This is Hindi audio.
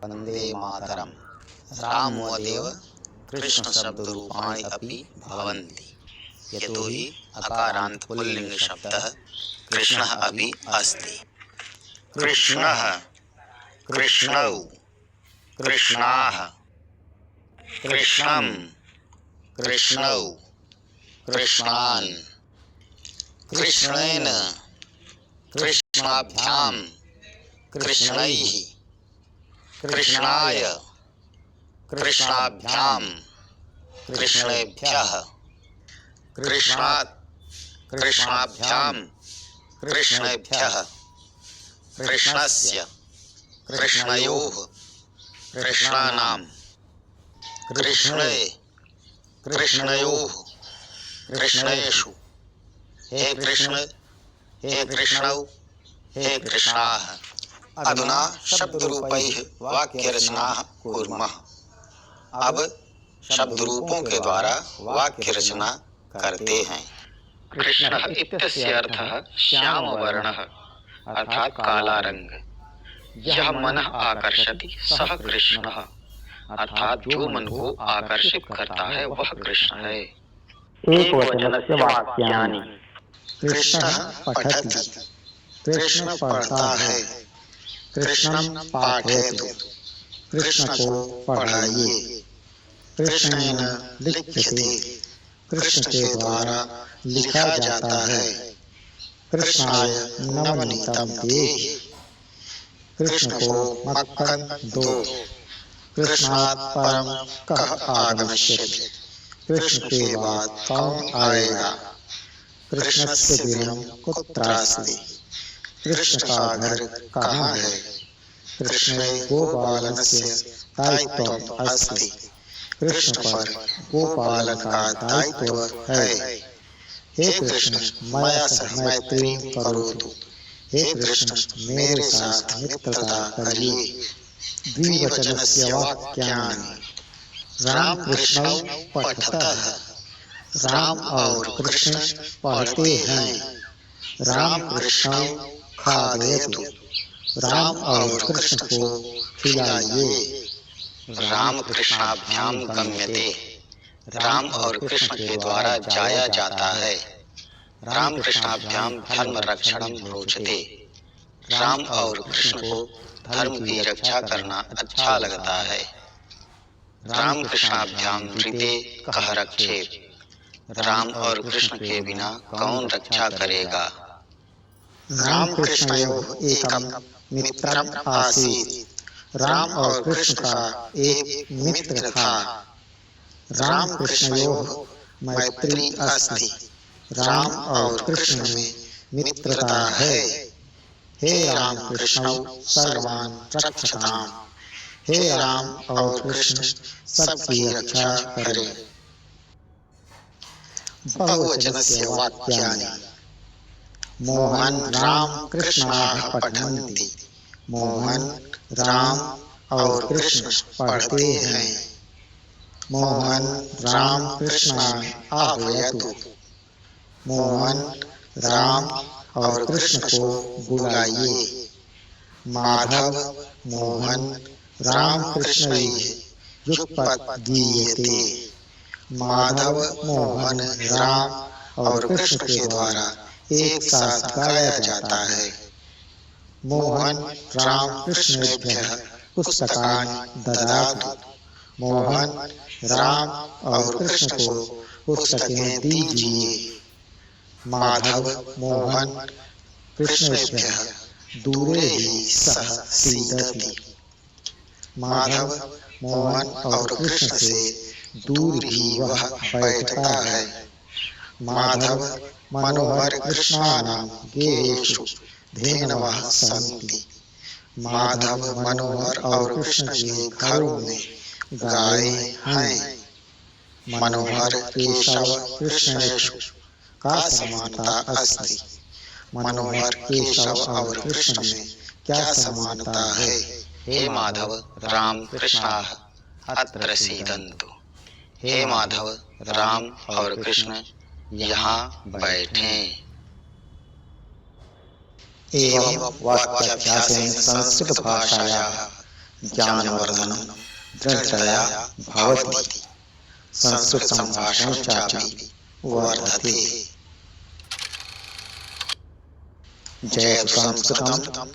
वन्दे मातरम्। रामोदेव कृष्णशब्दरूपाणि अपि भवन्ति। यतो हि अकारान्त पुल्लिङ्गशब्दः कृष्णः अपि अस्ति। कृष्णः, कृष्णौ, कृष्णाः, कृष्णं, कृष्णौ, कृष्णान्, कृष्णेन, कृष्णाभ्यां, कृष्णैः, कृष्णाय, कृष्णाभ्यां, कृष्णेभ्यः, कृष्णात्, कृष्णाभ्यां, कृष्णेभ्यः, कृष्णस्य, कृष्णयोः, कृष्णानां, कृष्णे, कृष्णयोः, कृष्णेषु, हे कृष्ण, हे कृष्णौ, हे कृष्णाः। अधुना शब्दरूपैः वाक्यरचनाः कुर्मः। अब शब्द रूपों के द्वारा वाक्य रचना करते हैं। कृष्णः इत्यस्य अर्थः श्यामवर्णः अर्थात काला रंग। यह मन आकर्षति सह कृष्णः अर्थात जो मन को आकर्षित करता है वह कृष्ण है। एक वचनस्य वाक्यानि। कृष्णः पठति, कृष्ण पढ़ता है, कृष्णं पाठयतु, कृष्ण को पढ़ाइए, कृष्णेन लिख्यते, कृष्ण के द्वारा लिखा जाता है, कृष्णाय नवनीतम देहि, कृष्ण को मक्खन दो, कृष्णात् परम कः आगमिष्यति, कृष्ण के बाद कौन आएगा, कृष्णस्य गृहं कुत्रास्ति, कृष्ण का घर कहाँ है, कृष्णे गोपालनस्य दायित्वम् अस्ति, कृष्ण पर गोपालन का दायित्व है। हे कृष्ण मया सह मैत्री करोतु, हे कृष्ण मेरे साथ मित्रता करिए। द्विवचनस्य वाक्यानि। राम कृष्णौ पठतः, राम और कृष्ण पढ़ते हैं, राम कृष्णौ खादयतु, राम और कृष्ण को खिलाइए। राम कृष्णाभ्यां गम्यते, राम और कृष्ण के द्वारा जाया जाता है। राम कृष्णाभ्यां धर्म रक्षणं रोचते, राम और कृष्ण को धर्म की रक्षा करना अच्छा लगता है। राम कृष्णाभ्यां ऋते कह रक्षेत, राम और कृष्ण के बिना कौन रक्षा करेगा। राम कृष्णयोः एकम मित्रम आसीत्, राम और कृष्ण का एक मित्र था, राम कृष्णयोः मैत्री अस्ति, राम और कृष्ण में मित्रता है। हे राम कृष्णौ सर्वान् रक्षताम्, हे राम और कृष्ण सबकी रक्षा करें। बहुवचनस्य वाक्यानि। मोहन राम कृष्णाः पठन्ति, मोहन राम और कृष्ण पढ़ते हैं, मोहन राम कृष्णान् आह्वयतु, मोहन राम और कृष्ण को बुलाइए। माधव मोहन राम कृष्णैः युगपत् गीयते, माधव मोहन राम और कृष्ण के द्वारा एक साथ गाया जाता है। मोहन राम कृष्णेभ्यः पुस्तकानि ददातु, मोहन राम और कृष्ण को पुस्तकें दीजिए। माधव मोहन कृष्णेभ्यः दूरे ही सह सीदति, माधव मोहन और कृष्ण से दूर ही वह बैठता है। माधव मनोहर कृष्णानां गेहेषु धेनवः सन्ति, माधव मनोहर और कृष्ण के घरों में गायें हैं। मनोहर केशव कृष्णेषु का समानता अस्ति, मनोहर केशव और कृष्ण में क्या समानता है। हे माधव राम कृष्णाः अत्र सीदन्तु, हे माधव राम और कृष्ण यहाँ बैठें। एवं वाक्याभ्यासेन संस्कृत भाषायाः ज्ञानवर्धनं दृढतया भवति, संस्कृतसम्भाषणं चापि वर्धते। जयतु संस्कृतम्।